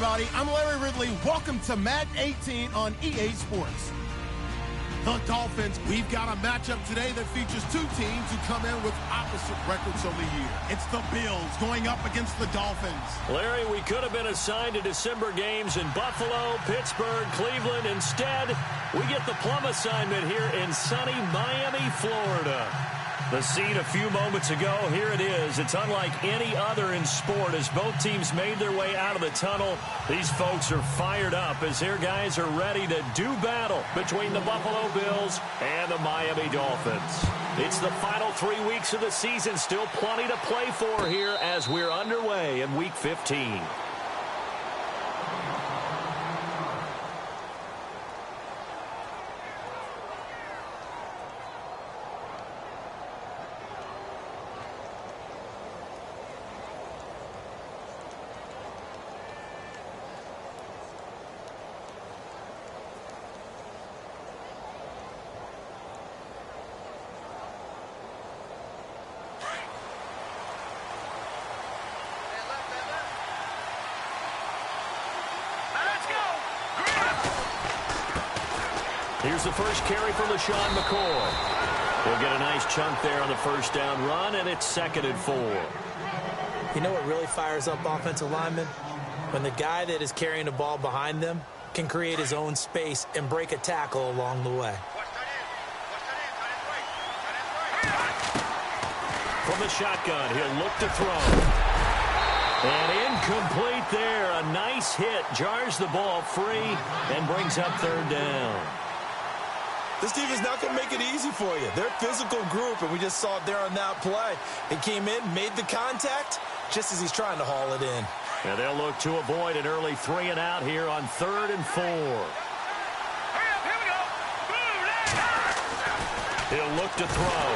everybody. I'm Larry Ridley. Welcome to Madden 18 on EA Sports. The Dolphins, we've got a matchup today that features two teams who come in with opposite records on the year. It's the Bills going up against the Dolphins. Larry, we could have been assigned to December games in Buffalo, Pittsburgh, Cleveland. Instead, we get the plum assignment here in sunny Miami, Florida. The scene a few moments ago, here it is. It's unlike any other in sport as both teams made their way out of the tunnel. These folks are fired up as their guys are ready to do battle between the Buffalo Bills and the Miami Dolphins. It's the final 3 weeks of the season. Still plenty to play for here as we're underway in Week 15. Here's the first carry from LaShawn McCoy. He'll get a nice chunk there on the first down run, and it's 2nd and 4. You know what really fires up offensive linemen? When the guy that is carrying the ball behind them can create his own space and break a tackle along the way. From the shotgun, he'll look to throw. And incomplete there. A nice hit. Jars the ball free and brings up 3rd down. This team is not going to make it easy for you. They're a physical group, and we just saw it there on that play. He came in, made the contact, just as he's trying to haul it in. And they'll look to avoid an early 3 and out here on 3rd and 4. He'll look to throw.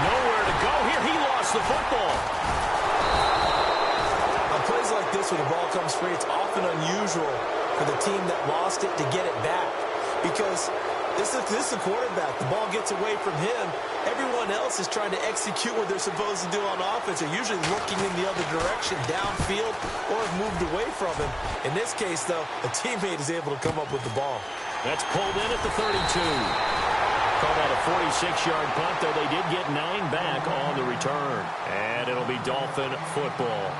Nowhere to go here. He lost the football. On plays like this where the ball comes free, it's often unusual for the team that lost it to get it back because this is a quarterback. The ball gets away from him. Everyone else is trying to execute what they're supposed to do on offense. They're usually looking in the other direction, downfield, or have moved away from him. In this case, though, a teammate is able to come up with the ball. That's pulled in at the 32. Called out a 46-yard punt, though they did get 9 back on the return. And it'll be Dolphin football.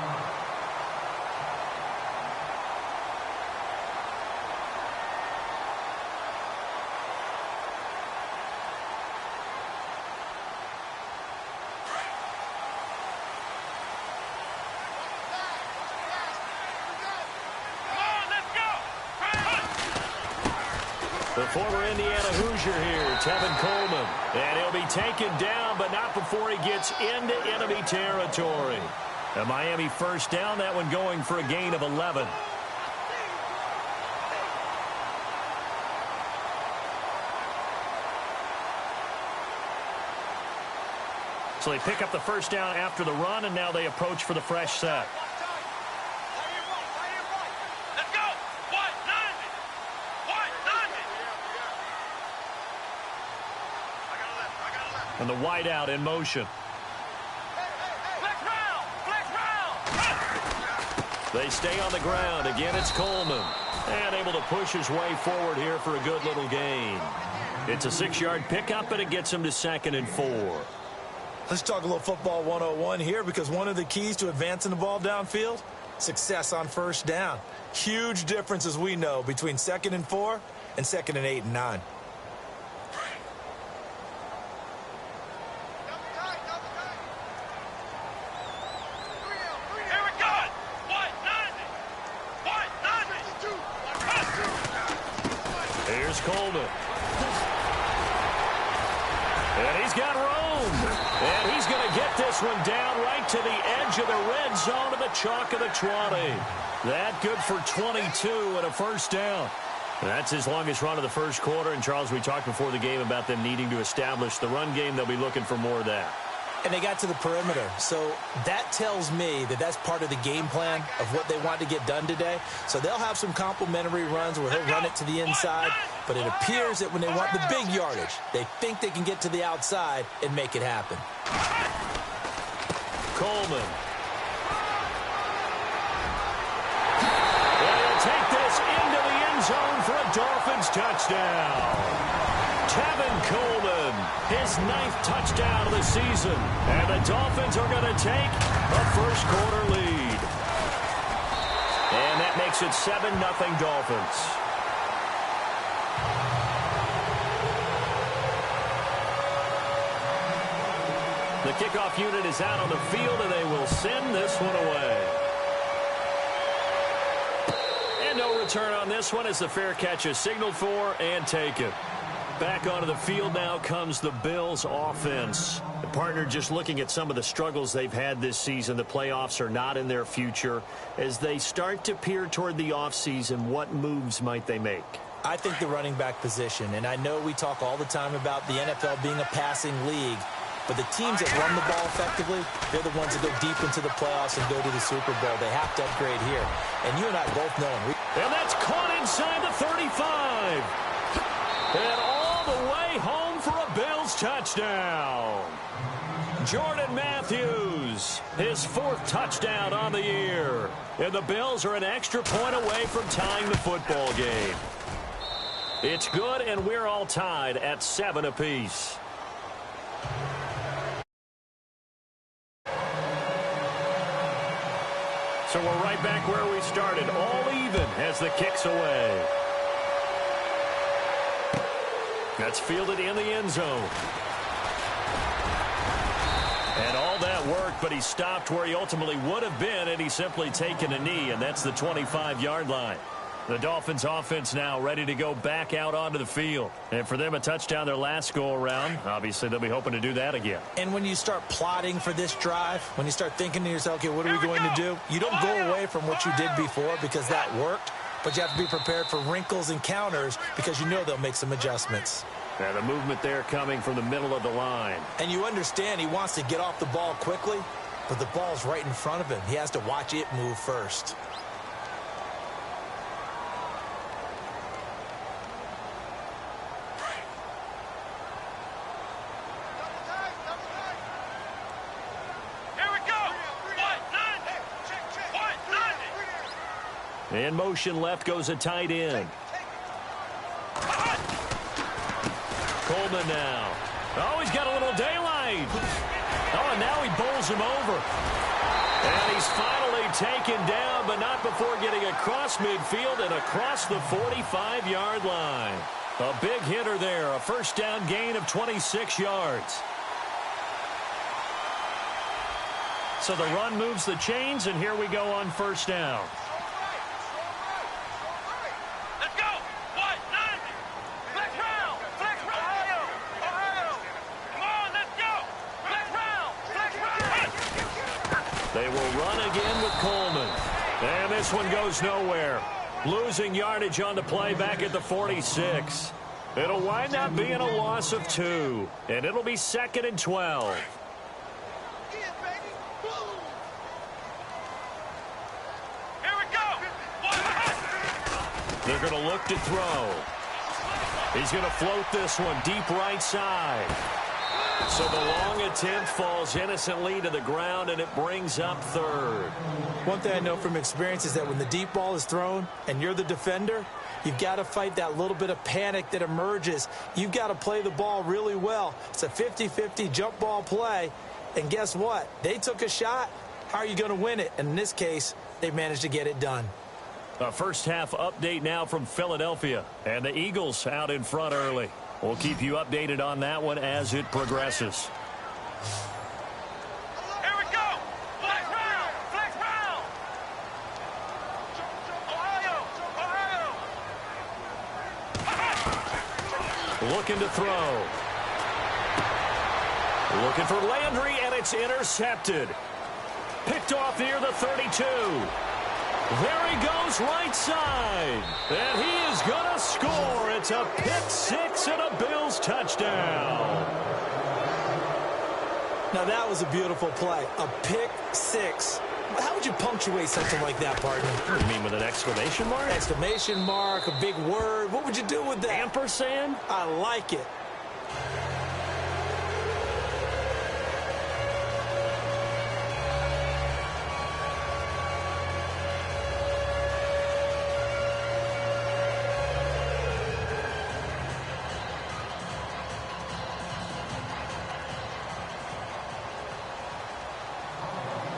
The former Indiana Hoosier here, Tevin Coleman. And he'll be taken down, but not before he gets into enemy territory. A Miami first down, that one going for a gain of 11. So they pick up the first down after the run, and now they approach for the fresh set. And the wideout in motion. They stay on the ground. Again, it's Coleman. And able to push his way forward here for a good little gain. It's a 6-yard pickup, and it gets him to 2nd and 4. Let's talk a little football 101 here because one of the keys to advancing the ball downfield, success on first down. Huge difference, as we know, between 2nd and 4 and 2nd and 8 and 9. Here's Coleman. And he's got room. And he's going to get this one down right to the edge of the red zone of the chalk of the 20. That good for 22 and a first down. That's his longest run of the first quarter. And, Charles, we talked before the game about them needing to establish the run game. They'll be looking for more of that. And they got to the perimeter. So that tells me that that's part of the game plan of what they want to get done today. So they'll have some complimentary runs where he'll run it to the inside. But it appears that when they want the big yardage, they think they can get to the outside and make it happen. Coleman. And he'll take this into the end zone for a Dolphins touchdown. Tevin Coleman, his 9th touchdown of the season. And the Dolphins are going to take a first-quarter lead. And that makes it 7-0 Dolphins. The kickoff unit is out on the field, and they will send this one away. And no return on this one as the fair catch is signaled for and taken. Back onto the field now comes the Bills offense. The partner, just looking at some of the struggles they've had this season, the playoffs are not in their future. As they start to peer toward the offseason, what moves might they make? I think the running back position, and I know we talk all the time about the NFL being a passing league, but the teams that run the ball effectively, they're the ones that go deep into the playoffs and go to the Super Bowl. They have to upgrade here. And you and I both know. And that's caught inside the 35. And all the way home for a Bills touchdown. Jordan Matthews, his 4th touchdown on the year. And the Bills are an extra point away from tying the football game. It's good, and we're all tied at 7 apiece. So we're right back where we started, all even as the kick's away. That's fielded in the end zone. And all that worked, but he stopped where he ultimately would have been had he simply taken a knee, and that's the 25-yard line. The Dolphins offense now ready to go back out onto the field. And for them, a touchdown their last go-around. Obviously, they'll be hoping to do that again. And when you start plotting for this drive, when you start thinking to yourself, okay, what are we going to do? You don't go away from what you did before because that worked, but you have to be prepared for wrinkles and counters because you know they'll make some adjustments. Now the movement there coming from the middle of the line. And you understand he wants to get off the ball quickly, but the ball's right in front of him. He has to watch it move first. In motion left goes a tight end. Coleman now. Oh, he's got a little daylight. Oh, and now he bowls him over. And he's finally taken down, but not before getting across midfield and across the 45-yard line. A big hitter there, a first down gain of 26 yards. So the run moves the chains, and here we go on first down. They will run again with Coleman. And this one goes nowhere. Losing yardage on the play back at the 46. It'll wind up being a loss of 2. And it'll be 2nd and 12. They're going to look to throw. He's going to float this one deep right side. So the long attempt falls innocently to the ground, and it brings up 3rd. One thing I know from experience is that when the deep ball is thrown and you're the defender, you've got to fight that little bit of panic that emerges. You've got to play the ball really well. It's a 50-50 jump ball play, and guess what? They took a shot. How are you going to win it? And in this case, they managed to get it done. A first-half update now from Philadelphia, and the Eagles out in front early. We'll keep you updated on that one as it progresses. Here we go! Flex round! Flex round! Ohio! Looking to throw. Looking for Landry, and it's intercepted. Picked off near the 32. There he goes right side. And he is going to score. It's a pick 6 and a Bills touchdown. Now that was a beautiful play. A pick 6. How would you punctuate something like that, partner? You mean with an exclamation mark? Exclamation mark, a big word. What would you do with that? Ampersand? I like it.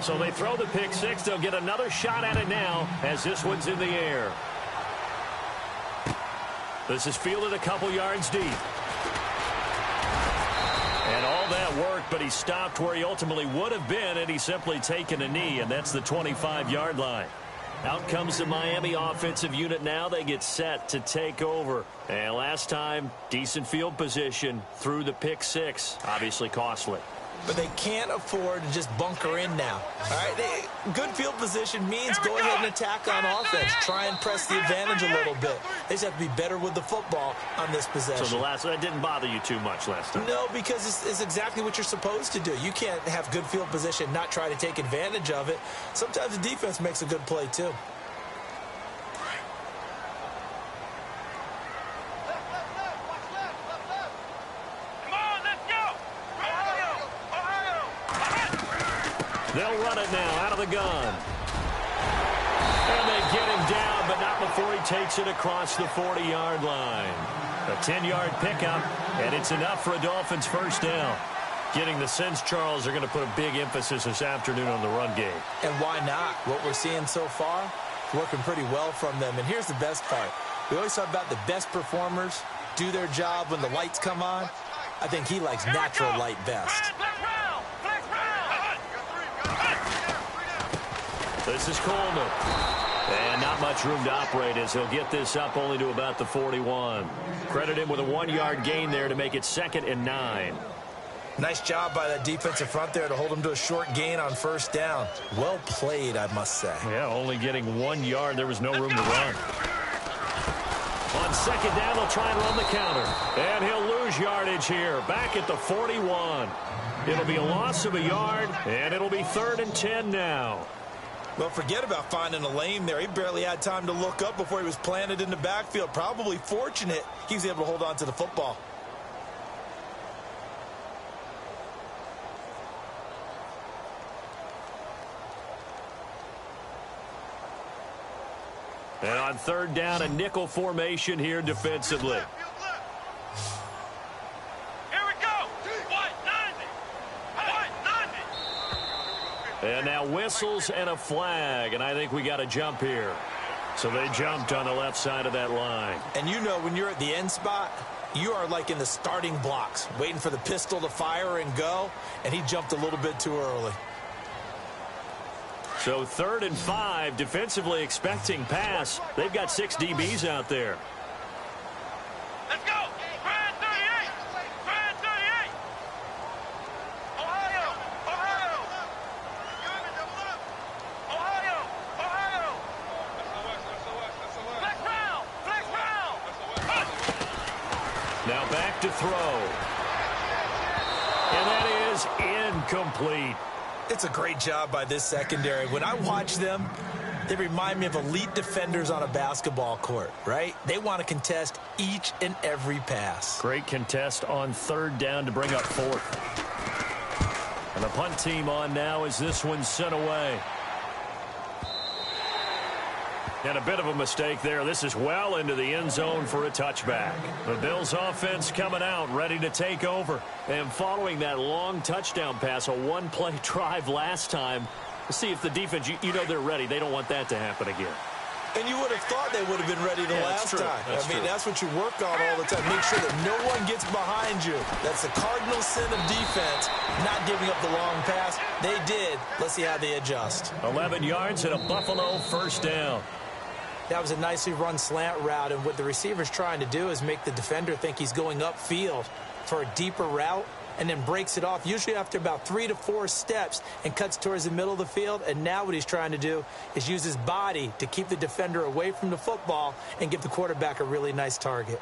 So they throw the pick six. They'll get another shot at it now as this one's in the air. This is fielded a couple yards deep. And all that worked, but he stopped where he ultimately would have been, and he's simply taken a knee, and that's the 25-yard line. Out comes the Miami offensive unit now. They get set to take over. And last time, decent field position through the pick six. Obviously costly. But they can't afford to just bunker in now. All right, good field position means go ahead and attack on offense. Try and press the advantage a little bit. They just have to be better with the football on this possession. So that didn't bother you too much last time? No, because it's exactly what you're supposed to do. You can't have good field position, not try to take advantage of it. Sometimes the defense makes a good play, too. They'll run it now out of the gun. And they get him down, but not before he takes it across the 40-yard line. A 10-yard pickup, and it's enough for a Dolphins first down. Getting the sense, Charles, are going to put a big emphasis this afternoon on the run game. And why not? What we're seeing so far, working pretty well from them. And here's the best part. We always talk about the best performers do their job when the lights come on. I think he likes natural light best. This is Coleman. And not much room to operate as he'll get this up only to about the 41. Credit him with a 1-yard gain there to make it 2nd and 9. Nice job by that defensive front there to hold him to a short gain on first down. Well played, I must say. Yeah, only getting 1 yard. There was no room to run. On 2nd down, they'll try and run the counter. And he'll lose yardage here. Back at the 41. It'll be a loss of a yard, and it'll be 3rd and 10 now. Well, forget about finding a lane there. He barely had time to look up before he was planted in the backfield. Probably fortunate he was able to hold on to the football. And on 3rd down, a nickel formation here defensively. And now whistles and a flag, and I think we got a jump here. So they jumped on the left side of that line. And you know when you're at the end spot, you are like in the starting blocks, waiting for the pistol to fire and go, and he jumped a little bit too early. So 3rd and 5, defensively expecting pass. They've got 6 DBs out there. Let's go! Grand 38! Grand 38! Ohio! Ohio! Ohio! Ohio! Flex round! Flex round! Now back to throw. And that is incomplete. It's a great job by this secondary. When I watch them, they remind me of elite defenders on a basketball court, right? They want to contest each and every pass. Great contest on 3rd down to bring up 4th. And the punt team on now as this one's sent away. And a bit of a mistake there. This is well into the end zone for a touchback. The Bills offense coming out, ready to take over. And following that long touchdown pass, a one-play drive last time. Let's see if the defense, you know they're ready. They don't want that to happen again. And you would have thought they would have been ready the last time. That's what you work on all the time. Make sure that no one gets behind you. That's the cardinal sin of defense, not giving up the long pass. They did. Let's see how they adjust. 11 yards and a Buffalo first down. That was a nicely run slant route, and what the receiver's trying to do is make the defender think he's going upfield for a deeper route and then breaks it off, usually after about 3 to 4 steps, and cuts towards the middle of the field. And now what he's trying to do is use his body to keep the defender away from the football and give the quarterback a really nice target.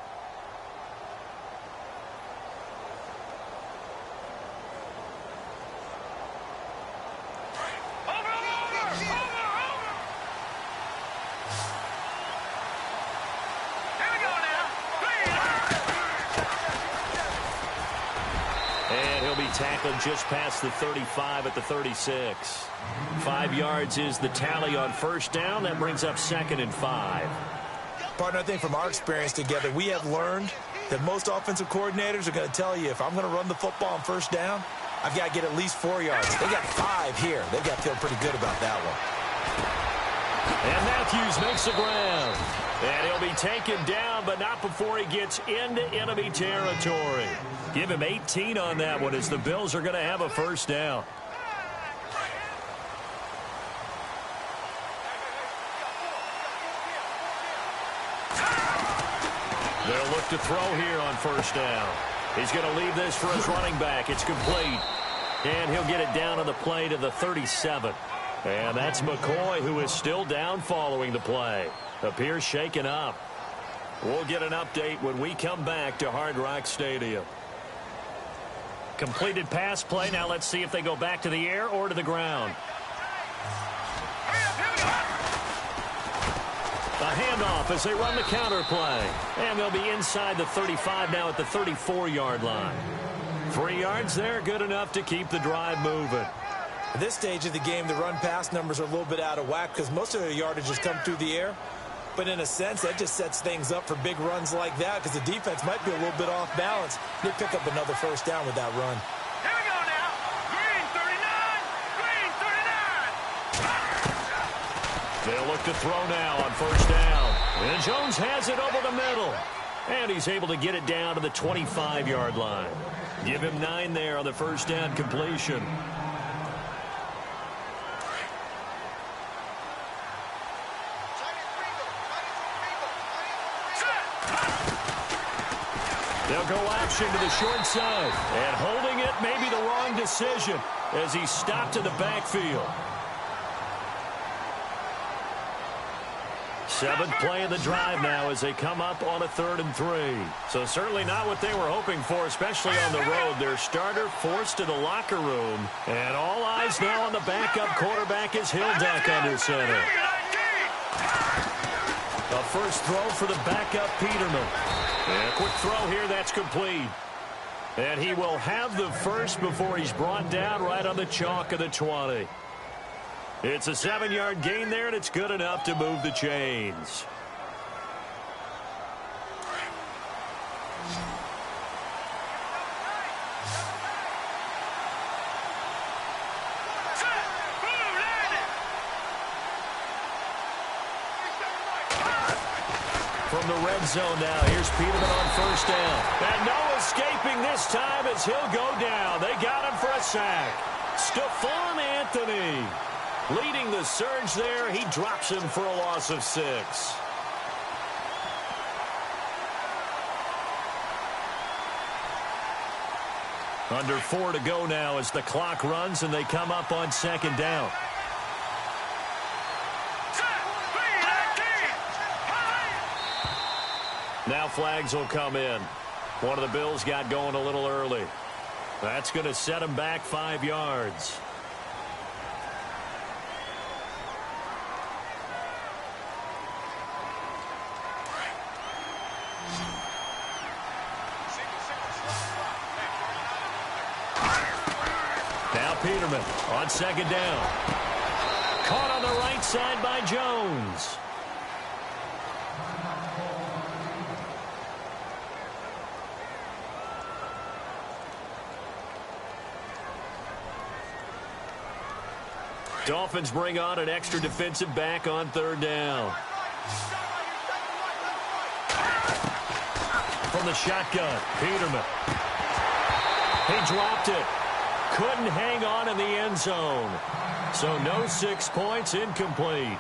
Tackled just past the 35 at the 36. 5 yards is the tally on first down. That brings up 2nd and 5. Partner, I think from our experience together, we have learned that most offensive coordinators are going to tell you, if I'm going to run the football on first down, I've got to get at least 4 yards. They got 5 here. They've got to feel pretty good about that one. And Matthews makes the ground. And he'll be taken down, but not before he gets into enemy territory. Give him 18 on that one as the Bills are going to have a first down. They'll look to throw here on first down. He's going to leave this for his running back. It's complete. And he'll get it down on the play to the 37. And that's McCoy, who is still down following the play. Appears shaken up. We'll get an update when we come back to Hard Rock Stadium. Completed pass play. Now let's see if they go back to the air or to the ground. A handoff as they run the counter play. And they'll be inside the 35 now at the 34-yard line. 3 yards there, good enough to keep the drive moving. At this stage of the game, the run-pass numbers are a little bit out of whack because most of their yardage has come through the air. But in a sense, that just sets things up for big runs like that because the defense might be a little bit off balance. They pick up another first down with that run. Here we go now. Green 39. Green 39. They'll look to throw now on first down. And Jones has it over the middle. And he's able to get it down to the 25-yard line. Give him 9 there on the first down completion. They'll go option to the short side. And holding it may be the wrong decision as he stopped in the backfield. 7th play of the drive now as they come up on a 3rd and 3. So certainly not what they were hoping for, especially on the road. Their starter forced to the locker room. And all eyes now on the backup quarterback as he'll duck under center. A first throw for the backup Peterman. And a quick throw here, that's complete. And he will have the first before he's brought down right on the chalk of the 20. It's a 7-yard gain there, and it's good enough to move the chains. From the red zone now, here's Peterman on first down. And no escaping this time as he'll go down. They got him for a sack. Stephon Anthony leading the surge there. He drops him for a loss of 6. Under 4 to go now as the clock runs and they come up on 2nd down. Now flags will come in. One of the Bills got going a little early. That's going to set him back 5 yards. Now Peterman on 2nd down. Caught on the right side by Jones. Dolphins bring on an extra defensive back on 3rd down. From the shotgun, Peterman. He dropped it. Couldn't hang on in the end zone. So no 6 points, incomplete.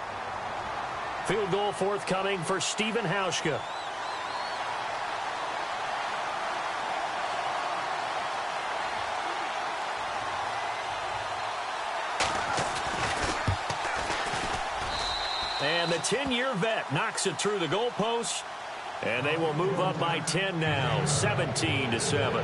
Field goal forthcoming for Stephen Hauschka. And the 10-year vet knocks it through the goalpost. And they will move up by 10 now, 17-7.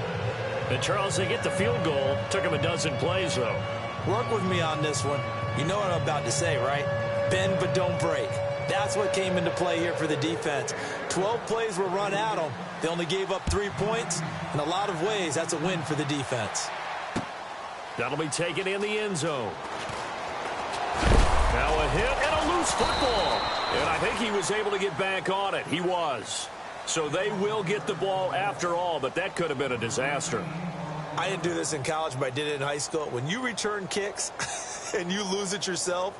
And Charles, they get the field goal. Took him a dozen plays, though. Work with me on this one. You know what I'm about to say, right? Bend but don't break. That's what came into play here for the defense. 12 plays were run at them. They only gave up 3 points. In a lot of ways, that's a win for the defense. That'll be taken in the end zone. Now a hit and a loose football. And I think he was able to get back on it. He was. So they will get the ball after all, but that could have been a disaster. I didn't do this in college, but I did it in high school. When you return kicks and you lose it yourself,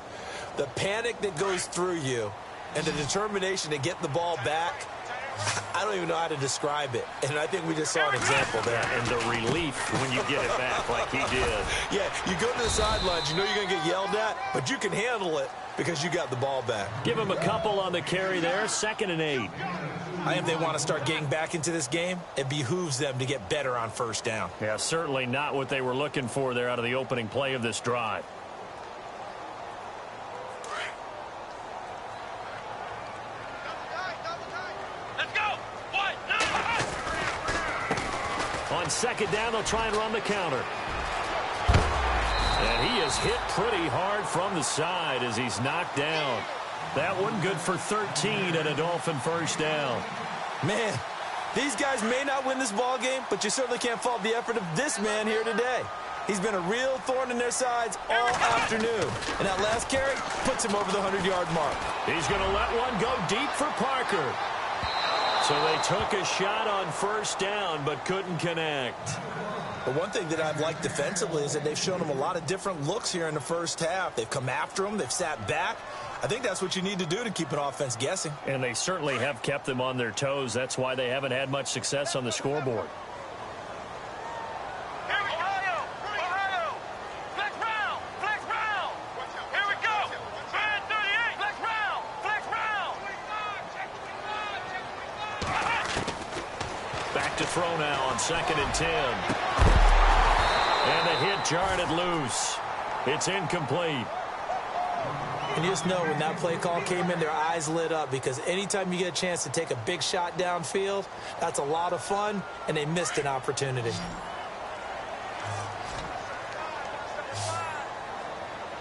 the panic that goes through you and the determination to get the ball back, I don't even know how to describe it. And I think we just saw an example there. And the relief when you get it back like he did. Yeah, you go to the sidelines, you know you're going to get yelled at, but you can handle it because you got the ball back. Give him a couple on the carry there, 2nd and 8. I think if they want to start getting back into this game, it behooves them to get better on first down. Yeah, certainly not what they were looking for there out of the opening play of this drive. Let's go. What? On 2nd down, they'll try and run the counter. And he is hit pretty hard from the side as he's knocked down. That one good for 13 and a Dolphin first down. Man, these guys may not win this ball game, but you certainly can't fault the effort of this man here today. He's been a real thorn in their sides all afternoon. And that last carry puts him over the 100-yard mark. He's going to let one go deep for Parker. So they took a shot on first down but couldn't connect. But one thing that I've liked defensively is that they've shown him a lot of different looks here in the first half. They've come after him. They've sat back. I think that's what you need to do to keep an offense guessing. And they certainly have kept them on their toes. That's why they haven't had much success on the scoreboard. Here we go. Ohio. Flex round. Flex round. Here we go. Man 38. Flex round. Flex round. Back to throw now on 2nd and 10. And the hit jarred it loose. It's incomplete. And you just know when that play call came in, their eyes lit up because anytime you get a chance to take a big shot downfield, that's a lot of fun, and they missed an opportunity.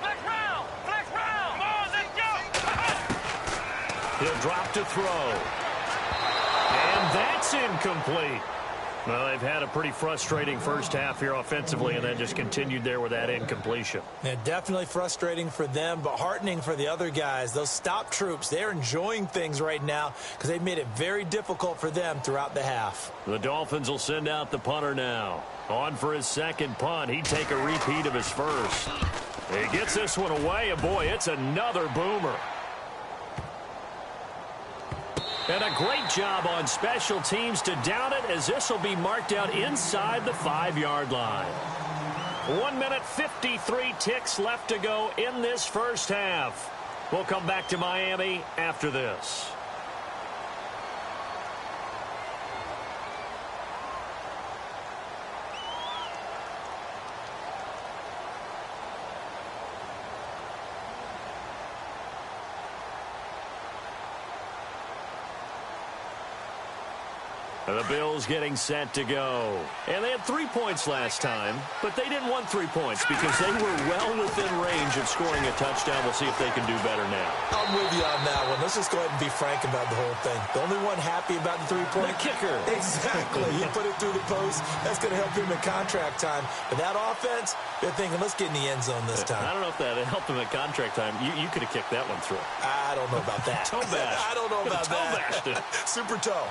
Flex round. Flex round. Come on, let's go. He'll drop to throw. And that's incomplete. Well, they've had a pretty frustrating first half here offensively, and then just continued there with that incompletion. Yeah, definitely frustrating for them, but heartening for the other guys. Those stop troops, they're enjoying things right now because they've made it very difficult for them throughout the half. The Dolphins will send out the punter now. On for his 2nd punt. He'd take a repeat of his first. He gets this one away, and boy, it's another boomer. And a great job on special teams to down it, as this will be marked out inside the 5-yard line. 1 minute 53 ticks left to go in this first half. We'll come back to Miami after this. The Bills getting set to go. And they had 3 points last time, but they didn't want 3 points because they were well within range of scoring a touchdown. We'll see if they can do better now. I'm with you on that one. Let's just go ahead and be frank about the whole thing. The only one happy about the 3-point. The kicker. Exactly. You put it through the post. That's going to help him in contract time. But that offense, they're thinking, let's get in the end zone this time. I don't know if that helped him at contract time. You could have kicked that one through. I don't know about that. Toe bash. I don't know about toe that. bashed it. Super toe.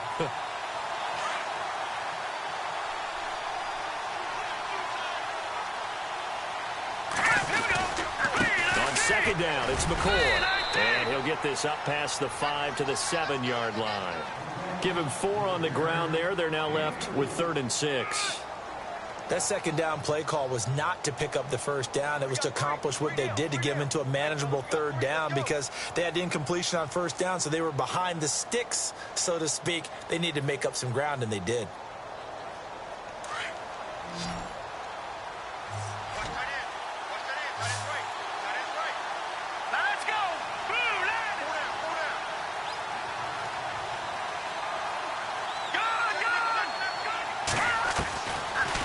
On 2nd down, it's McCoy. And he'll get this up past the 5 to the 7-yard line. Give him 4 on the ground there. They're now left with 3rd and 6. That 2nd down play call was not to pick up the first down. It was to accomplish what they did to get them into a manageable 3rd down because they had incompletion on first down, so they were behind the sticks, so to speak. They needed to make up some ground, and they did.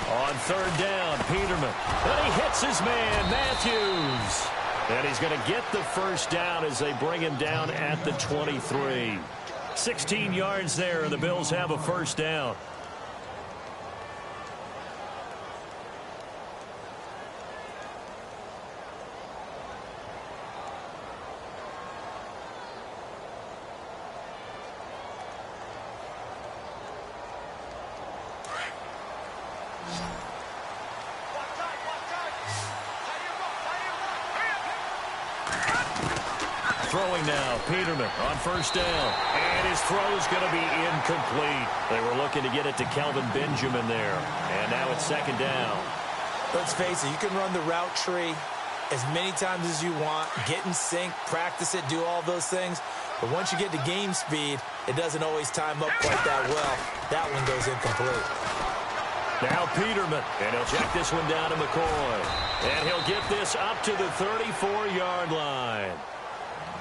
On 3rd down, Peterman. And he hits his man, Matthews. And he's going to get the first down as they bring him down at the 23. 16 yards there, and the Bills have a first down. throwing now. Peterman on first down. And his throw's going to be incomplete. They were looking to get it to Kelvin Benjamin there. And now it's second down. Let's face it, you can run the route tree as many times as you want, get in sync, practice it, do all those things. But once you get to game speed, it doesn't always time up quite that well. That one goes incomplete. Now Peterman, and he'll check this one down to McCoy. And he'll get this up to the 34-yard line.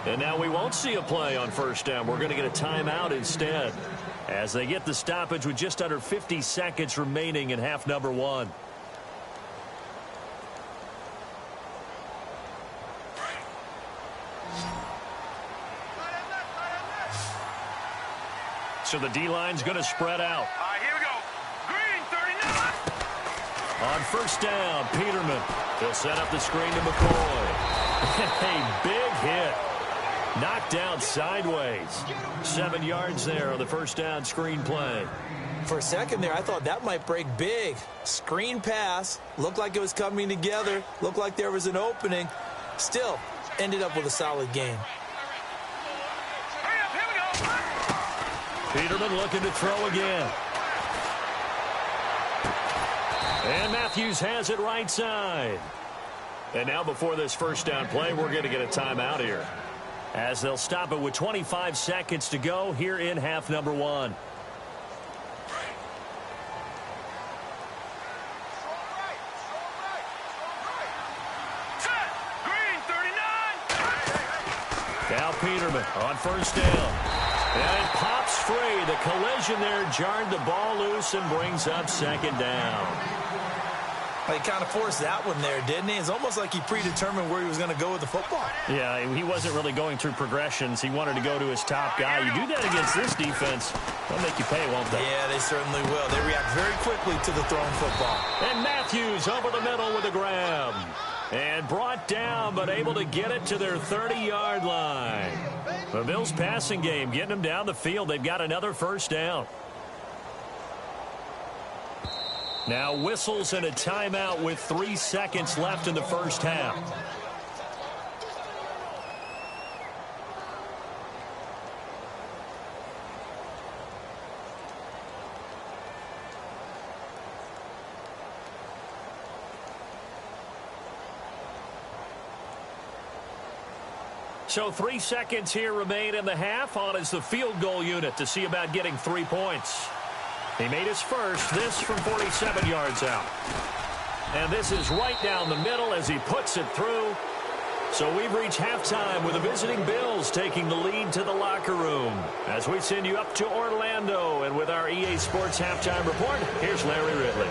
And now we won't see a play on first down. We're going to get a timeout instead as they get the stoppage with just under 50 seconds remaining in half number one. So the D-line's going to spread out. Here we go. Green, 39. On first down, Peterman. He'll set up the screen to McCoy. A big hit. Knocked down sideways. 7 yards there on the first down screen play. For a second there, I thought that might break big. Screen pass. Looked like it was coming together. Looked like there was an opening. Still, ended up with a solid game. Hurry up, here we go. Peterman looking to throw again. And Matthews has it right side. And now before this first down play, we're going to get a timeout here, as they'll stop it with 25 seconds to go here in half number one. Set. Green, 39. Now Peterman on first down. And it pops free. The collision there jarred the ball loose and brings up second down. He kind of forced that one there, didn't he? It's almost like he predetermined where he was going to go with the football. Yeah, he wasn't really going through progressions. He wanted to go to his top guy. You do that against this defense, they'll make you pay, won't they? Yeah, they certainly will. They react very quickly to the thrown football. And Matthews over the middle with a grab. And brought down, but able to get it to their 30-yard line. The Bills' passing game getting them down the field. They've got another first down. Now whistles and a timeout with 3 seconds left in the first half. So 3 seconds here remain in the half. On is the field goal unit to see about getting 3 points. He made his first, this from 47 yards out. And this is right down the middle as he puts it through. So we've reached halftime with the visiting Bills taking the lead to the locker room. As we send you up to Orlando, and with our EA Sports Halftime Report, here's Larry Ridley.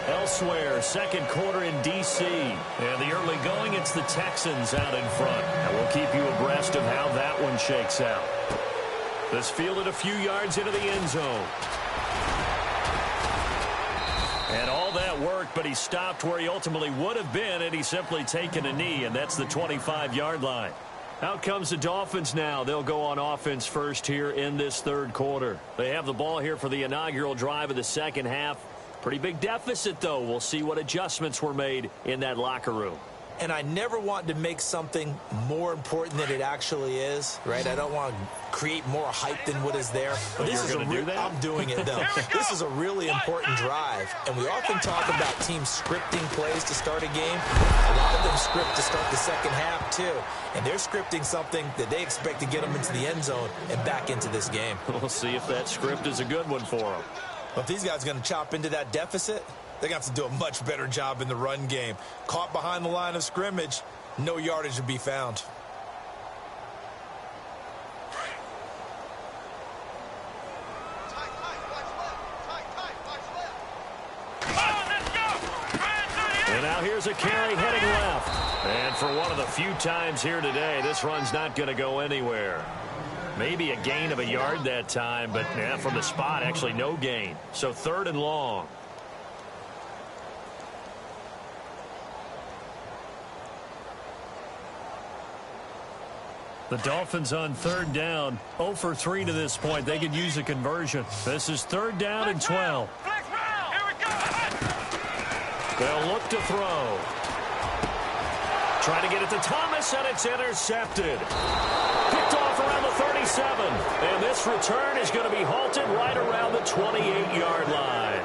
Elsewhere, second quarter in D.C. And the early going, it's the Texans out in front. And we'll keep you abreast of how that one shakes out. This fielded a few yards into the end zone. And all that worked, but he stopped where he ultimately would have been, and he's simply taken a knee, and that's the 25-yard line. Out comes the Dolphins now. They'll go on offense first here in this third quarter. They have the ball here for the inaugural drive of the second half. Pretty big deficit, though. We'll see what adjustments were made in that locker room. And I never want to make something more important than it actually is, right? I don't want to create more hype than what is there. But this is you're going to do that? I'm doing it, though. This is a really important drive. And we often talk about teams scripting plays to start a game. A lot of them script to start the second half, too. And they're scripting something that they expect to get them into the end zone and back into this game. We'll see if that script is a good one for them. Well, if these guys are going to chop into that deficit, they're going to have to do a much better job in the run game. Caught behind the line of scrimmage, no yardage to be found. And now here's a carry heading left. And for one of the few times here today, this run's not going to go anywhere. Maybe a gain of a yard that time, but from the spot, actually no gain. So third and long. The Dolphins on third down, 0 for 3 to this point. They could use a conversion. This is third down and 12. They'll look to throw. Trying to get it to Thomas, and it's intercepted. Picked off around the 37. And this return is going to be halted right around the 28-yard line.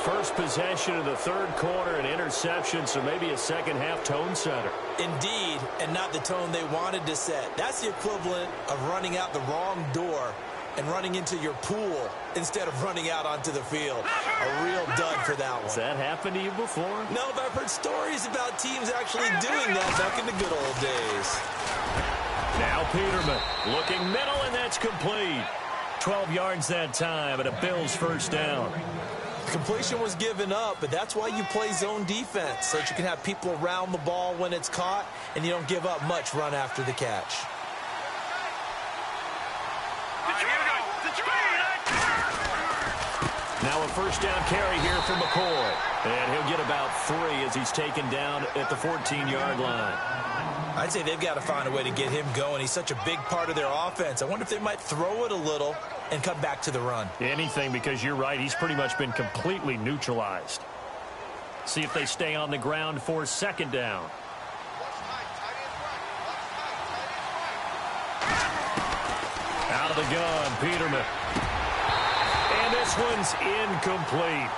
First possession of the third quarter, an interception, so maybe a second-half tone setter. Indeed, and not the tone they wanted to set. That's the equivalent of running out the wrong door and running into your pool instead of running out onto the field. A real dud for that one. Has that happened to you before? No, but I've heard stories about teams actually doing that back in the good old days. Now Peterman looking middle, and that's complete. 12 yards that time, and a Bills first down. Completion was given up, but that's why you play zone defense, so that you can have people around the ball when it's caught, and you don't give up much run after the catch. Now a first down carry here for McCoy. And he'll get about 3 as he's taken down at the 14-yard line. I'd say they've got to find a way to get him going. He's such a big part of their offense. I wonder if they might throw it a little and come back to the run. Anything, because you're right. He's pretty much been completely neutralized. See if they stay on the ground for second down. Out of the gun, Peterman. And this one's incomplete.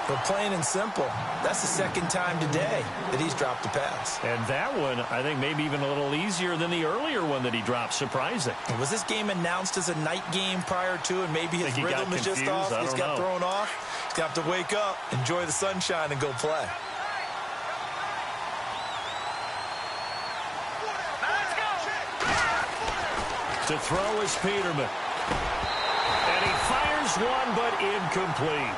But plain and simple, that's the second time today that he's dropped a pass. And that one, I think, maybe even a little easier than the earlier one that he dropped. Surprising. Was this game announced as a night game prior to, and maybe his rhythm is just off? He's got thrown off. He's going to have to wake up, enjoy the sunshine, and go play. To throw is Peterman. And he fires one, but incomplete.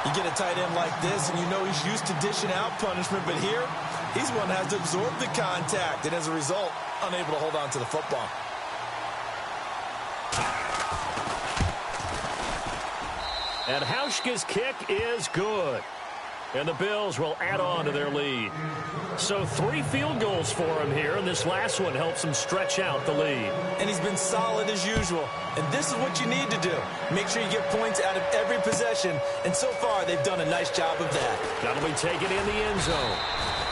You get a tight end like this, and you know he's used to dishing out punishment, but here, he's one that has to absorb the contact, and as a result, unable to hold on to the football. And Hauschka's kick is good. And the Bills will add on to their lead. So 3 field goals for him here, and this last one helps him stretch out the lead. And he's been solid as usual. And this is what you need to do. Make sure you get points out of every possession. And so far, they've done a nice job of that. That'll be taken in the end zone.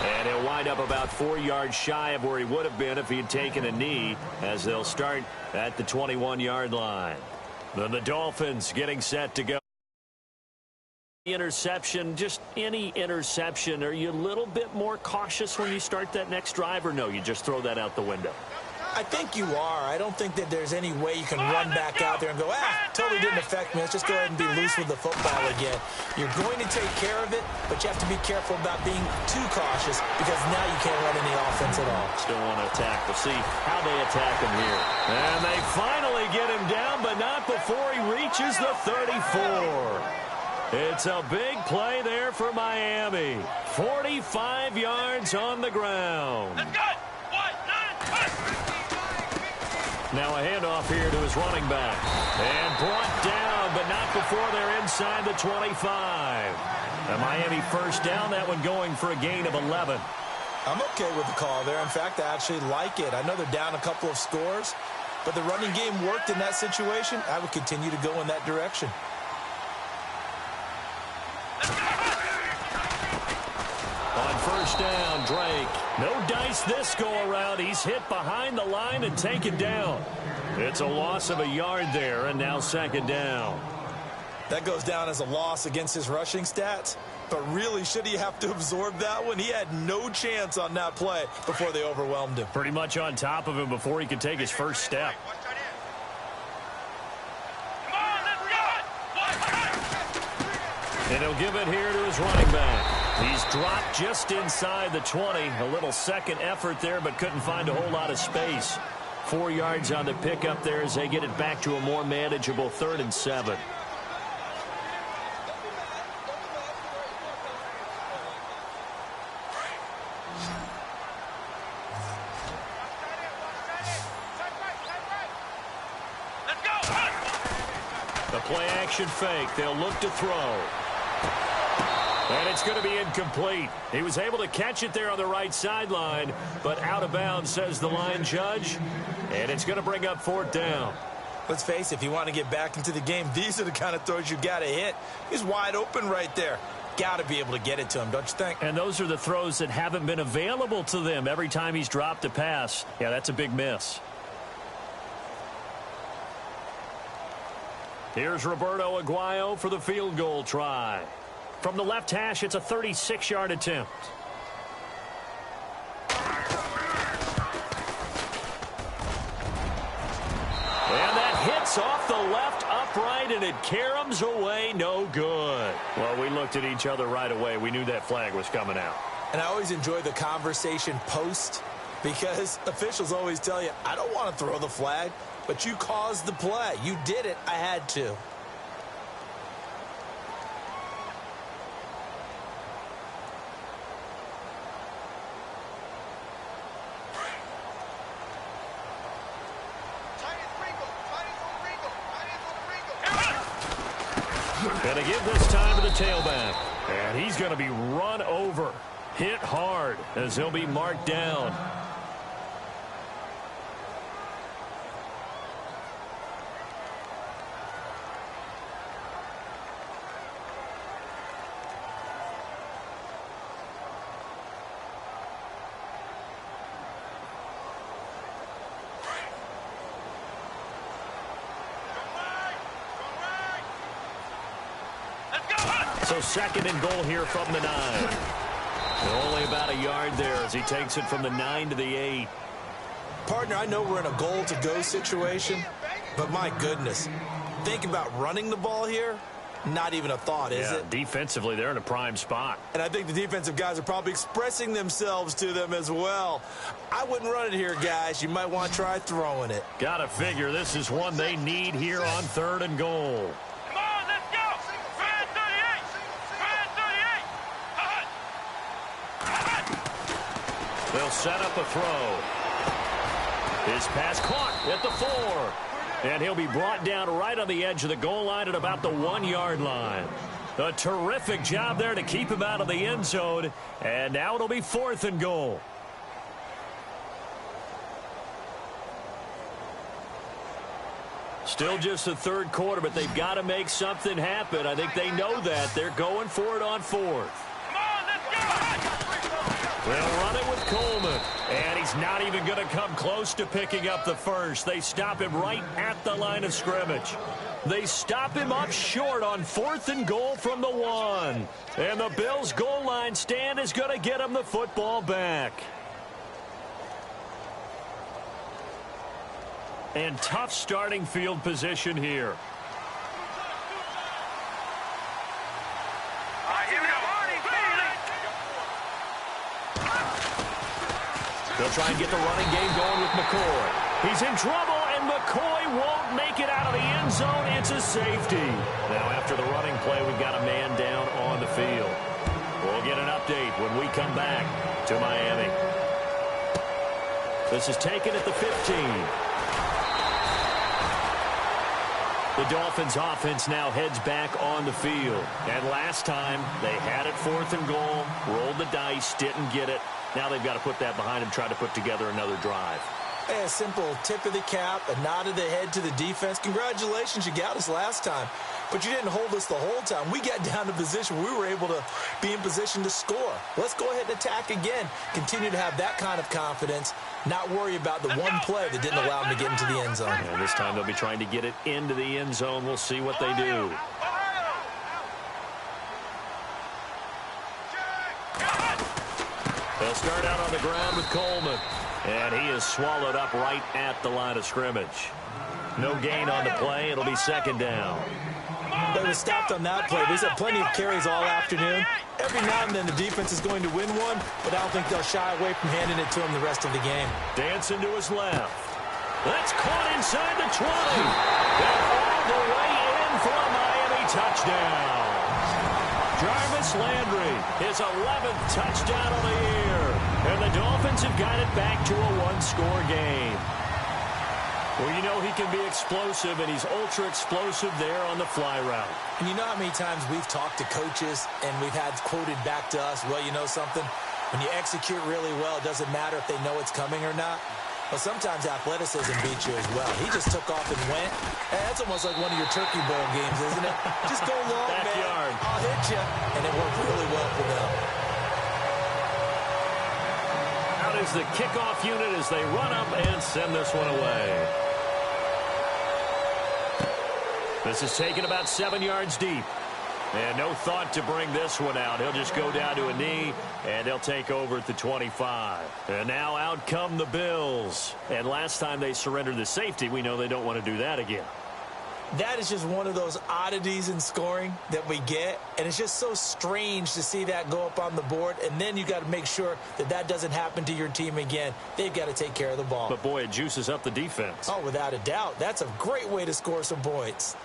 And he'll wind up about 4 yards shy of where he would have been if he had taken a knee, as they'll start at the 21-yard line. Then the Dolphins getting set to go. Interception, just any interception. Are you a little bit more cautious when you start that next drive, or no, you just throw that out the window? I think you are. I don't think that there's any way you can run back out there and go, totally didn't affect me. Let's just go ahead and be loose with the football again. You're going to take care of it, but you have to be careful about being too cautious, because now you can't run any offense at all. Still want to attack. We'll see how they attack him here. And they finally get him down, but not before he reaches the 34. It's a big play there for Miami. 45 yards on the ground. Let's go! 1, 9, 1. Now a handoff here to his running back. And brought down, but not before they're inside the 25. A Miami first down, that one going for a gain of 11. I'm okay with the call there. In fact, I actually like it. I know they're down a couple of scores, but the running game worked in that situation. I would continue to go in that direction. On first down, Drake. No dice this go-around. He's hit behind the line and taken down. It's a loss of a yard there, and now second down. That goes down as a loss against his rushing stats. But really, should he have to absorb that one? He had no chance on that play before they overwhelmed him. Pretty much on top of him before he could take his first step. And he'll give it here to his running back. He's dropped just inside the 20. A little second effort there, but couldn't find a whole lot of space. 4 yards on the pickup there as they get it back to a more manageable 3rd and 7. The play action fake. They'll look to throw. And it's going to be incomplete. He was able to catch it there on the right sideline, but out of bounds, says the line judge. And it's going to bring up 4th down. Let's face it, if you want to get back into the game, these are the kind of throws you got to hit. He's wide open right there. got to be able to get it to him, don't you think? And those are the throws that haven't been available to them every time he's dropped a pass. Yeah, that's a big miss. Here's Roberto Aguayo for the field goal try. From the left hash, it's a 36-yard attempt. And that hits off the left upright, and it caroms away, no good. Well, we looked at each other right away. We knew that flag was coming out. And I always enjoy the conversation post, because officials always tell you, I don't want to throw the flag, but you caused the play. You did it. I had to. Going to give this time to the tailback. And he's going to be run over. Hit hard as he'll be marked down. So second and goal here from the 9. Only about a yard there as he takes it from the 9 to the 8. Partner, I know we're in a goal-to-go situation, but my goodness, think about running the ball here. Not even a thought, is it? Defensively, they're in a prime spot. And I think the defensive guys are probably expressing themselves to them as well. I wouldn't run it here, guys. You might want to try throwing it. Gotta figure this is one they need here on third and goal. Come on, let's go! Red 38! Red 38! They'll set up a throw. His pass caught at the 4. And he'll be brought down right on the edge of the goal line at about the 1-yard line. A terrific job there to keep him out of the end zone. And now it'll be fourth and goal. Still just the third quarter, but they've got to make something happen. I think they know that. They're going for it on fourth. Come on, let's go! They'll run it with Coleman. And he's not even going to come close to picking up the first. They stop him right at the line of scrimmage. They stop him up short on fourth and goal from the 1. And the Bills' goal line stand is going to get him the football back. And tough starting field position here. They'll try and get the running game going with McCoy. He's in trouble, and McCoy won't make it out of the end zone. It's a safety. Now, after the running play, we've got a man down on the field. We'll get an update when we come back to Miami. This is taken at the 15. The Dolphins offense now heads back on the field. And last time, they had it fourth and goal, rolled the dice, didn't get it. Now they've got to put that behind them, try to put together another drive. Hey, a simple tip of the cap, a nod of the head to the defense. Congratulations, you got us last time. But you didn't hold us the whole time. We got down to position where we were able to be in position to score. Let's go ahead and attack again. Continue to have that kind of confidence. Not worry about the one play that didn't allow them to get into the end zone. And this time they'll be trying to get it into the end zone. We'll see what they do. They'll start out on the ground with Coleman. And he is swallowed up right at the line of scrimmage. No gain on the play. It'll be second down. They were stopped on that play. We've had plenty of carries all afternoon. Every now and then the defense is going to win one, but I don't think they'll shy away from handing it to him the rest of the game. Dancing to his left. That's caught inside the 20. And all the way in for a Miami touchdown. Jarvis Landry, his 11th touchdown of the year. And the Dolphins have got it back to a one-score game. Well, you know he can be explosive, and he's ultra-explosive there on the fly route. And you know how many times we've talked to coaches and we've had quoted back to us, well, you know something? When you execute really well, it doesn't matter if they know it's coming or not. But sometimes athleticism beats you as well. He just took off and went. Hey, that's almost like one of your Turkey Bowl games, isn't it? Just go long, Backyard. man. I'll hit you. And it worked really well for them. Out is the kickoff unit as they run up and send this one away. This is taken about 7 yards deep. And no thought to bring this one out. He'll just go down to a knee, and they'll take over at the 25. And now out come the Bills. And last time they surrendered the safety, we know they don't want to do that again. That is just one of those oddities in scoring that we get. And it's just so strange to see that go up on the board. And then you got to make sure that that doesn't happen to your team again. They've got to take care of the ball. But, boy, it juices up the defense. Oh, without a doubt. That's a great way to score some points.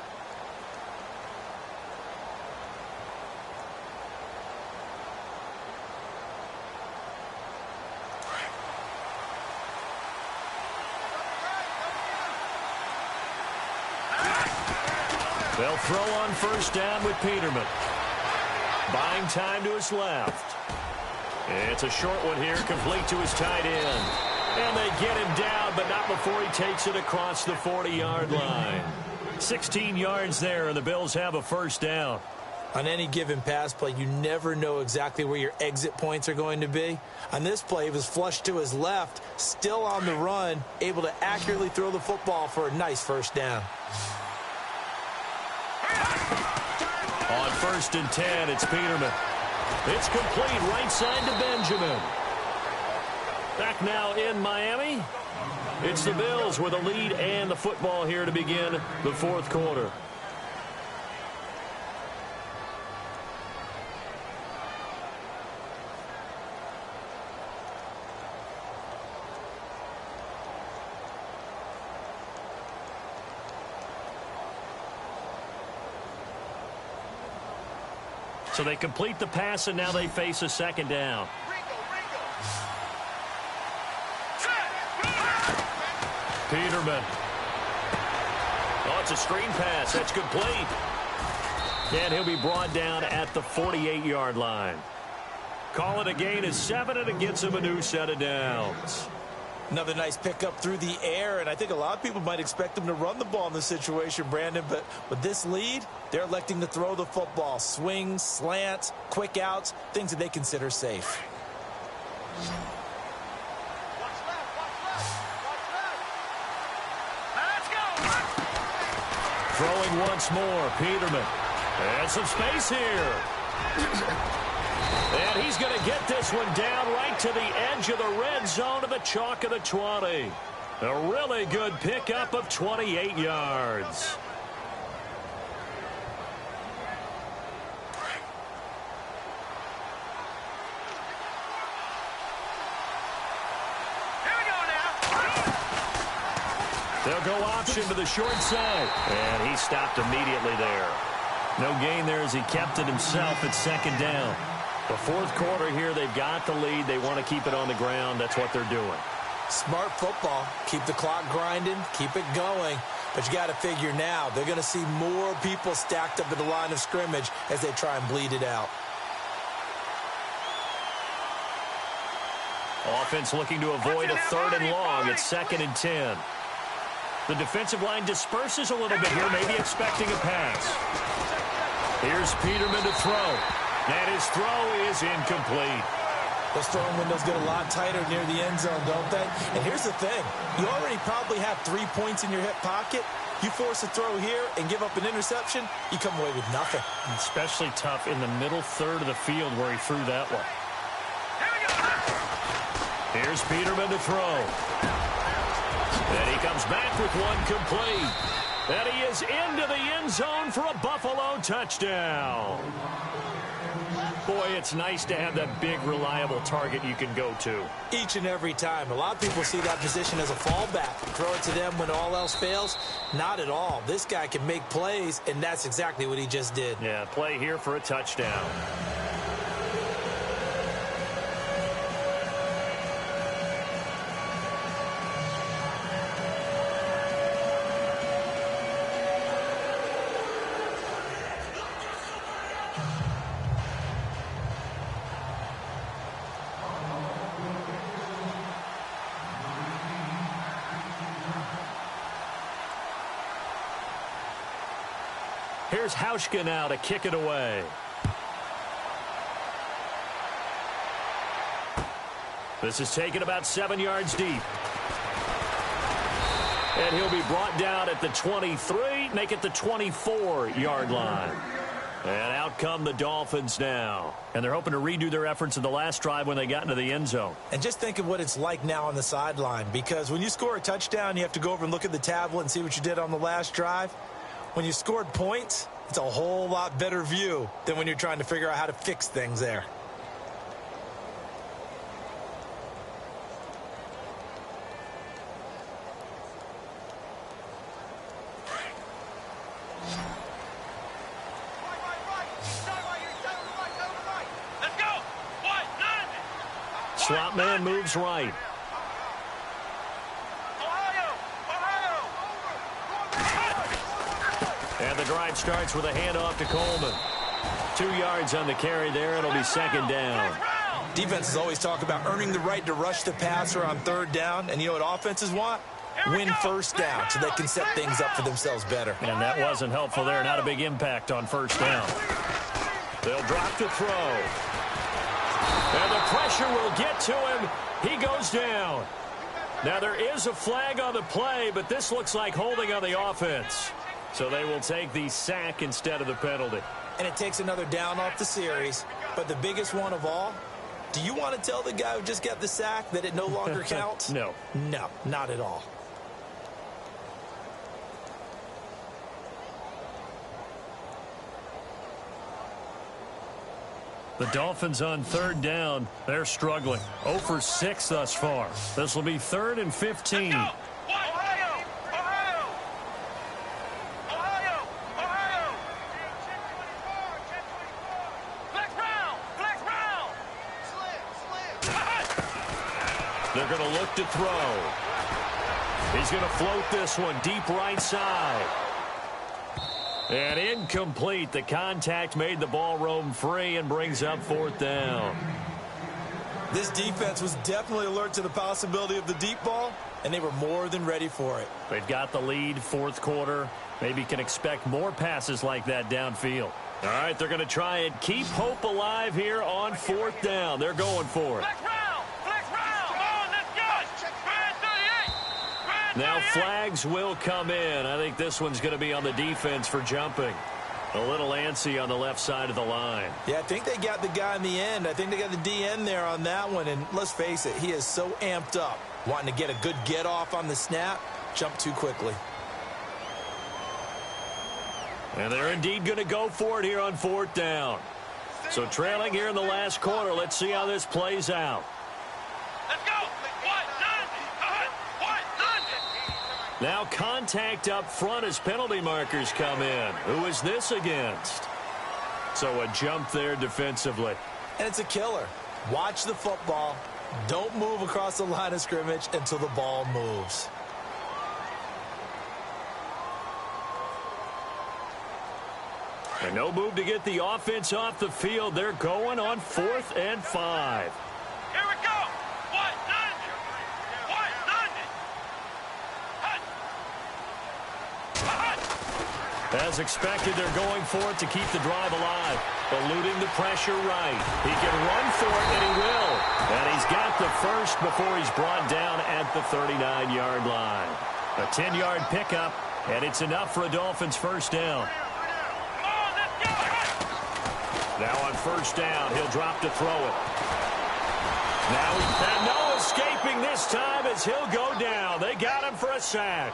They'll throw on first down with Peterman. Buying time to his left. It's a short one here, complete to his tight end. And they get him down, but not before he takes it across the 40-yard line. 16 yards there, and the Bills have a first down. On any given pass play, you never know exactly where your exit points are going to be. On this play, he was flushed to his left, still on the run, able to accurately throw the football for a nice first down. On first and 10, it's Peterman. It's complete right side to Benjamin. Back now in Miami. It's the Bills with a lead and the football here to begin the fourth quarter. So they complete the pass, and now they face a second down. Peterman. Oh, it's a screen pass. That's complete. And he'll be brought down at the 48-yard line. Call it a gain of 7, and it gets him a new set of downs. Another nice pickup through the air, and I think a lot of people might expect them to run the ball in this situation, Brandon, but with this lead, they're electing to throw the football. Swings, slants, quick outs, things that they consider safe. Throwing once more, Peterman. And some space here. And he's going to get this one down right to the edge of the red zone of the chalk of the 20. A really good pickup of 28 yards. They'll go option to the short side. And he stopped immediately there. No gain there as he kept it himself at second down. The fourth quarter here, they've got the lead. They want to keep it on the ground. That's what they're doing. Smart football. Keep the clock grinding. Keep it going. But you got to figure now, they're going to see more people stacked up at the line of scrimmage as they try and bleed it out. Offense looking to avoid a third and long. It's second and 10. The defensive line disperses a little bit here, maybe expecting a pass. Here's Peterman to throw. And his throw is incomplete. Those throwing windows get a lot tighter near the end zone, don't they? And here's the thing. You already probably have 3 points in your hip pocket. You force a throw here and give up an interception, you come away with nothing. Especially tough in the middle third of the field where he threw that one. Here's Peterman to throw. And he comes back with one complete. And he is into the end zone for a Buffalo touchdown. Boy, it's nice to have that big, reliable target you can go to. Each and every time. A lot of people see that position as a fallback. Throw it to them when all else fails. Not at all. This guy can make plays, and that's exactly what he just did. Yeah, play here for a touchdown. Here's Hauschka now to kick it away. This is taken about 7 yards deep. And he'll be brought down at the 23, make it the 24-yard line. And out come the Dolphins now. And they're hoping to redo their efforts in the last drive when they got into the end zone. And just think of what it's like now on the sideline, because when you score a touchdown, you have to go over and look at the tablet and see what you did on the last drive. When you scored points, it's a whole lot better view than when you're trying to figure out how to fix things there. Slot man moves right. And the drive starts with a handoff to Coleman. 2 yards on the carry there. It'll be second down. Defenses always talk about earning the right to rush the passer on third down. And you know what offenses want? Win first down so they can set things up for themselves better. And that wasn't helpful there. Not a big impact on first down. They'll drop to throw. And the pressure will get to him. He goes down. Now there is a flag on the play, but this looks like holding on the offense. So they will take the sack instead of the penalty. And it takes another down off the series. But the biggest one of all, do you want to tell the guy who just got the sack that it no longer counts? No. No, not at all. The Dolphins on third down. They're struggling. 0 for 6 thus far. This will be 3rd and 15. They're going to look to throw. He's going to float this one deep right side. And incomplete. The contact made the ball roam free and brings up 4th down. This defense was definitely alert to the possibility of the deep ball, and they were more than ready for it. They've got the lead, 4th quarter. Maybe can expect more passes like that downfield. All right, they're going to try and keep hope alive here on 4th down. They're going for it. Now flags will come in. I think this one's going to be on the defense for jumping. A little antsy on the left side of the line. Yeah, I think they got the guy in the end. I think they got the DN there on that one. And let's face it, he is so amped up, wanting to get a good get off on the snap, jump too quickly. And they're indeed going to go for it here on 4th down. So trailing here in the last quarter. Let's see how this plays out. Let's go. Now contact up front as penalty markers come in. Who is this against? So a jump there defensively. And it's a killer. Watch the football. Don't move across the line of scrimmage until the ball moves. And no move to get the offense off the field. They're going on 4th and 5. Here we go. As expected, they're going for it to keep the drive alive. Eluding the pressure right. He can run for it, and he will. And he's got the first before he's brought down at the 39-yard line. A 10-yard pickup, and it's enough for a Dolphins first down. Now on first down, he'll drop to throw it. Now and no escaping this time as he'll go down. They got him for a sack.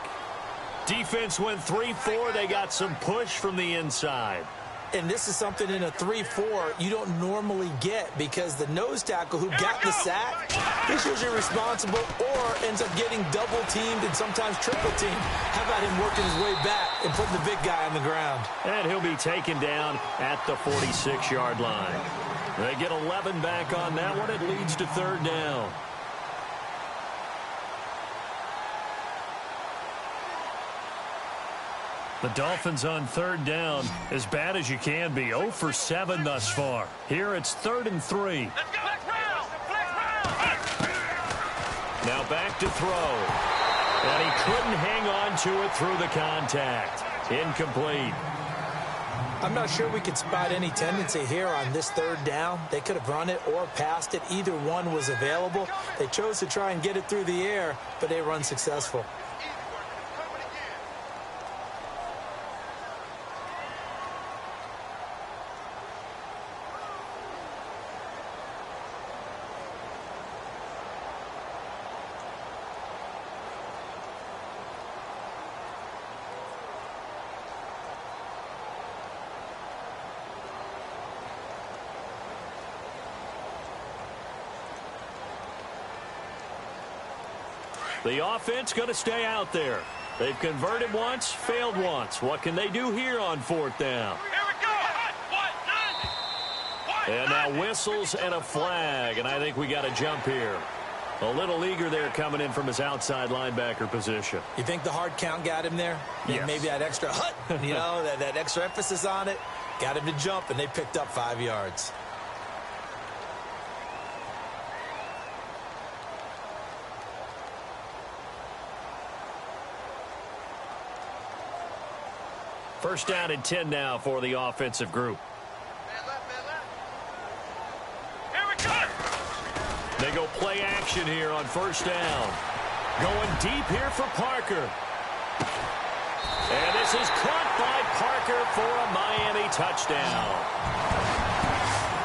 Defense went 3-4. They got some push from the inside. And this is something in a 3-4 you don't normally get, because the nose tackle who got the sack, he's usually responsible or ends up getting double teamed and sometimes triple teamed. How about him working his way back and putting the big guy on the ground? And he'll be taken down at the 46-yard line. They get 11 back on that one. It leads to 3rd down. The Dolphins on 3rd down, as bad as you can be. 0 for 7 thus far. Here it's 3rd and 3. Let's go. Flex round. Now back to throw. And he couldn't hang on to it through the contact. Incomplete. I'm not sure we could spot any tendency here on this third down. They could have run it or passed it. Either one was available. They chose to try and get it through the air, but they were unsuccessful. The offense going to stay out there. They've converted once, failed once. What can they do here on fourth down? Here we go. And now whistles and a flag, and I think we got a jump here. A little eager there coming in from his outside linebacker position. You think the hard count got him there? Yes. Maybe that extra that extra emphasis on it got him to jump, and they picked up 5 yards. First down and 10 now for the offensive group. Here we go. They go play action here on first down. Going deep here for Parker. And this is caught by Parker for a Miami touchdown.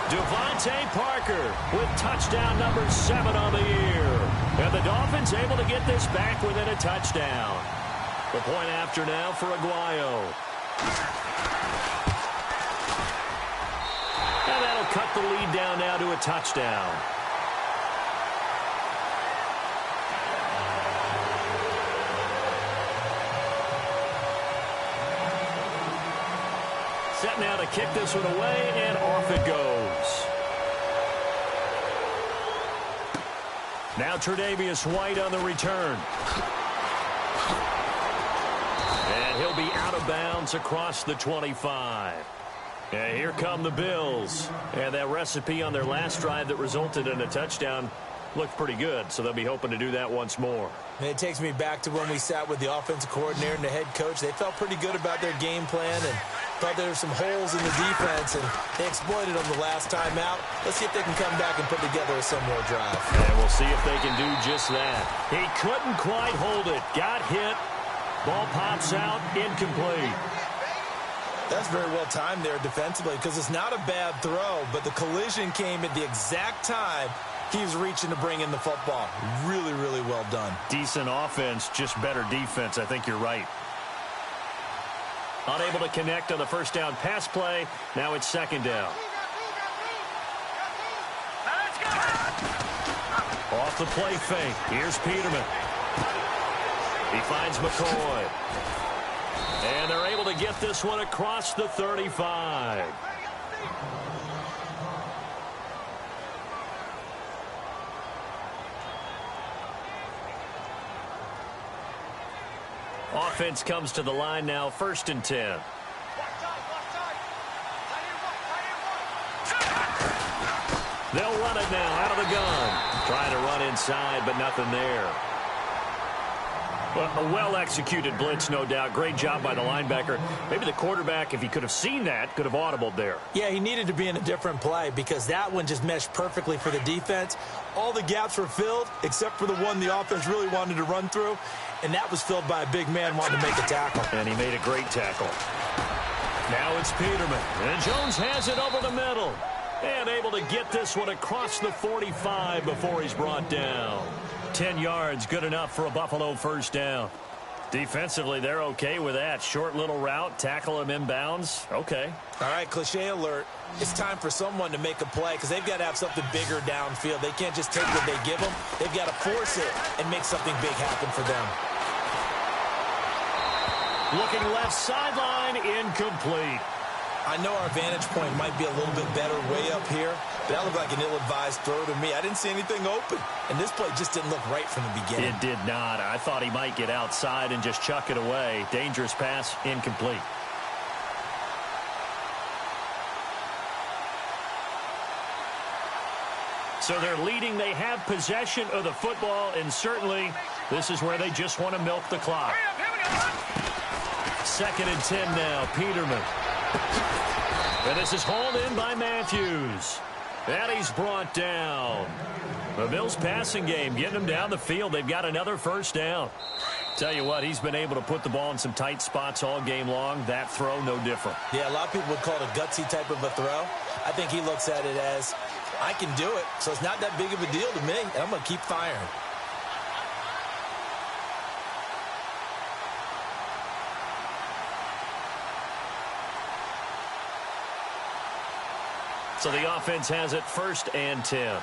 Devontae Parker with touchdown number 7 on the year. And the Dolphins able to get this back within a touchdown. The point after now for Aguayo. And that'll cut the lead down now to a touchdown. Set now to kick this one away, and off it goes. Now Tre'Davious White on the return. And he'll be out of bounds across the 25. And here come the Bills. And that recipe on their last drive that resulted in a touchdown looked pretty good, so they'll be hoping to do that once more. And it takes me back to when we sat with the offensive coordinator and the head coach. They felt pretty good about their game plan and thought there were some holes in the defense, and they exploited them the last time out. Let's see if they can come back and put together a similar drive. And we'll see if they can do just that. He couldn't quite hold it. Got hit. Ball pops out, incomplete. That's very well timed there defensively because it's not a bad throw, but the collision came at the exact time he was reaching to bring in the football. Really, really well done. Decent offense, just better defense. I think you're right. Unable to connect on the first down pass play. Now it's second down. Let's go. Off the play fake. Here's Peterman. He finds McCoy. And they're able to get this one across the 35. Offense comes to the line now, first and 10. They'll run it now out of the gun. Trying to run inside, but nothing there. Well, a well-executed blitz, no doubt. Great job by the linebacker. Maybe the quarterback, if he could have seen that, could have audibled there. Yeah, he needed to be in a different play because that one just meshed perfectly for the defense. All the gaps were filled except for the one the offense really wanted to run through, and that was filled by a big man wanting to make a tackle. And he made a great tackle. Now it's Peterman. And Jones has it over the middle. And able to get this one across the 45 before he's brought down. 10 yards, good enough for a Buffalo first down. Defensively, they're okay with that. Short little route, tackle him inbounds. Okay. All right, cliche alert. It's time for someone to make a play because they've got to have something bigger downfield. They can't just take what they give them. They've got to force it and make something big happen for them. Looking left sideline, incomplete. I know our vantage point might be a little bit better way up here, but that looked like an ill-advised throw to me. I didn't see anything open, and this play just didn't look right from the beginning. It did not. I thought he might get outside and just chuck it away. Dangerous pass, incomplete. So they're leading. They have possession of the football, and certainly this is where they just want to milk the clock. Here we go. Second and 10 now. Peterman. And this is hauled in by Matthews. And he's brought down. The Bills' passing game getting them down the field. They've got another first down. Tell you what, he's been able to put the ball in some tight spots all game long. That throw, no different. Yeah, a lot of people would call it a gutsy type of a throw. I think he looks at it as, I can do it, so it's not that big of a deal to me, and I'm going to keep firing. So the offense has it 1st and 10.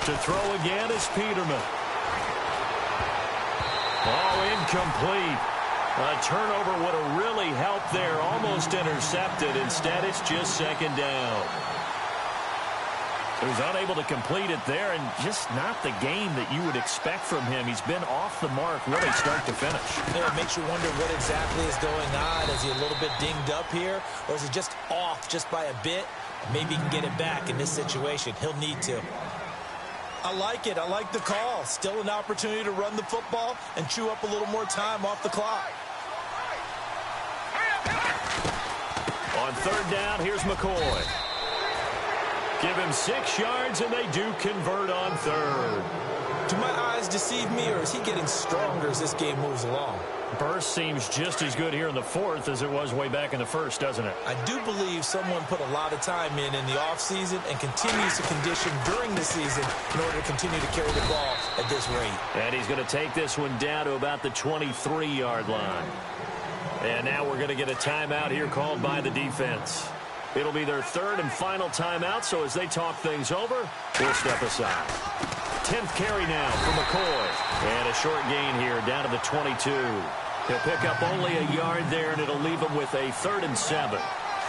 To throw again is Peterman. Ball incomplete. A turnover would have really helped there. Almost intercepted. Instead, it's just 2nd down. He was unable to complete it there, and just not the game that you would expect from him. He's been off the mark really start to finish. Yeah, it makes you wonder what exactly is going on. Is he a little bit dinged up here, or is he just off just by a bit? Maybe he can get it back in this situation. He'll need to. I like it. I like the call. Still an opportunity to run the football and chew up a little more time off the clock. On 3rd down, here's McCoy. Give him 6 yards, and they do convert on 3rd. Do my eyes deceive me, or is he getting stronger as this game moves along? Burst seems just as good here in the 4th as it was way back in the 1st, doesn't it? I do believe someone put a lot of time in the offseason and continues to condition during the season in order to continue to carry the ball at this rate. And he's going to take this one down to about the 23-yard line. And now we're going to get a timeout here called by the defense. It'll be their 3rd and final timeout, so as they talk things over, we'll step aside. 10th carry now for McCoy. And a short gain here down to the 22. He'll pick up only a yard there, and it'll leave him with a 3rd and 7.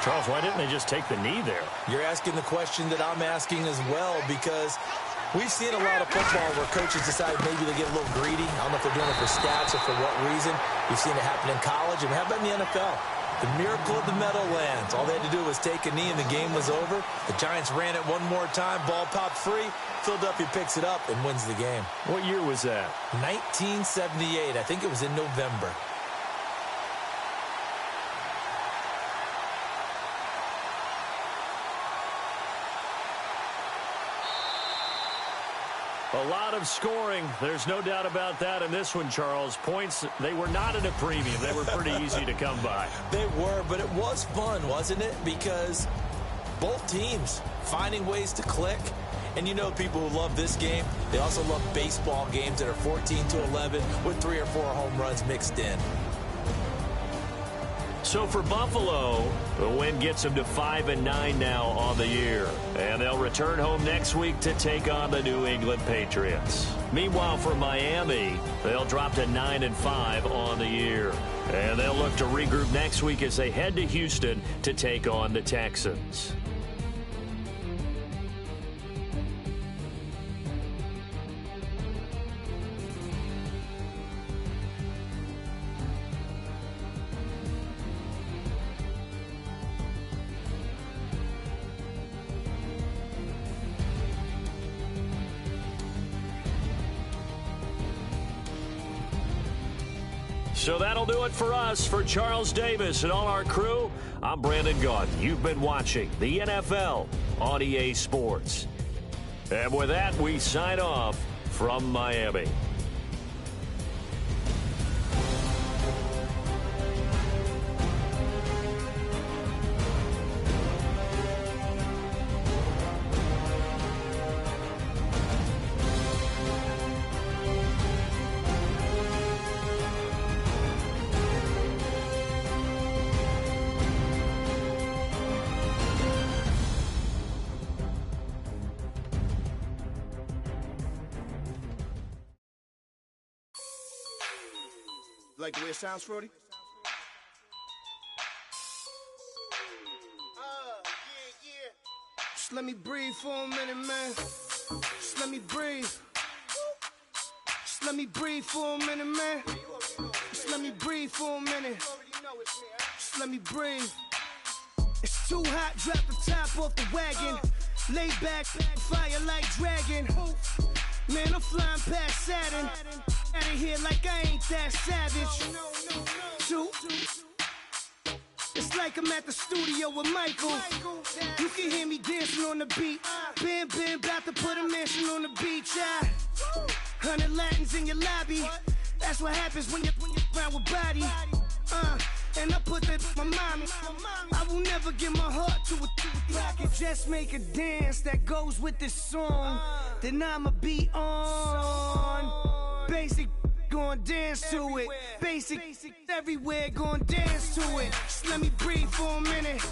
Charles, why didn't they just take the knee there? You're asking the question that I'm asking as well, because we've seen a lot of football where coaches decide maybe they get a little greedy. I don't know if they're doing it for stats or for what reason. We've seen it happen in college, and how about in the NFL? The miracle of the Meadowlands. All they had to do was take a knee, and the game was over. The Giants ran it one more time. Ball popped free. Philadelphia picks it up and wins the game. What year was that? 1978. I think it was in November. A lot of scoring. There's no doubt about that in this one, Charles. Points, they were not at a premium. They were pretty easy to come by. They were, but it was fun, wasn't it? Because both teams finding ways to click. And you know people who love this game, they also love baseball games that are 14-11 with 3 or 4 home runs mixed in. So for Buffalo, the win gets them to 5-9 now on the year. And they'll return home next week to take on the New England Patriots. Meanwhile, for Miami, they'll drop to 9-5 on the year. And they'll look to regroup next week as they head to Houston to take on the Texans. So that'll do it for us. For Charles Davis and all our crew, I'm Brandon Gaudin. You've been watching the NFL on EA Sports. And with that, we sign off from Miami. Like the way it sounds, Frody? Yeah. Just let me breathe for a minute, man. Just let me breathe. Just let me breathe for a minute, man. Just let me breathe for a minute. Just let me breathe. It's too hot, drop the top off the wagon. Lay back, fire like dragon. Man, I'm flying past Saturn. Out of here like I ain't that savage. Two. It's like I'm at the studio with Michael. You can hear me dancing on the beat. Bam, bam, about to put a mansion on the beach. 100 Latins in your lobby. That's what happens when you're around with body. And I put that in my mommy. I will never give my heart to a I can just make a dance that goes with this song. Then I'ma be on. Basic, gon' dance to it. Basic, everywhere, gon' dance to it. Just let me breathe for a minute.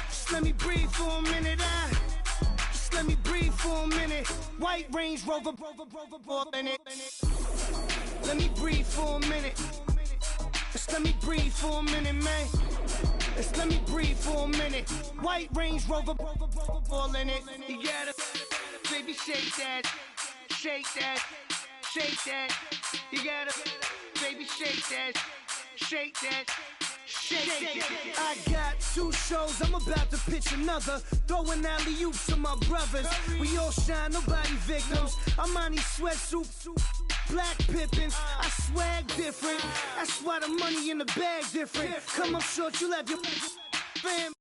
Just let me breathe for a minute. Just let me breathe for a minute. White Range Rover, in it. Let me breathe for a minute. Just let me breathe for a minute, man. Just let me breathe for a minute. White Range Rover, all in it. You gotta, baby, shake that, shake that, shake that. You gotta, baby, shake that, shake that. Shake. I got 2 shows, I'm about to pitch another. Throwing alley-oops to my brothers. We all shine, nobody victims. I'm on these sweatsuits, black Pippins. I swag different. That's why the money in the bag different. Come up short, you'll have your fam.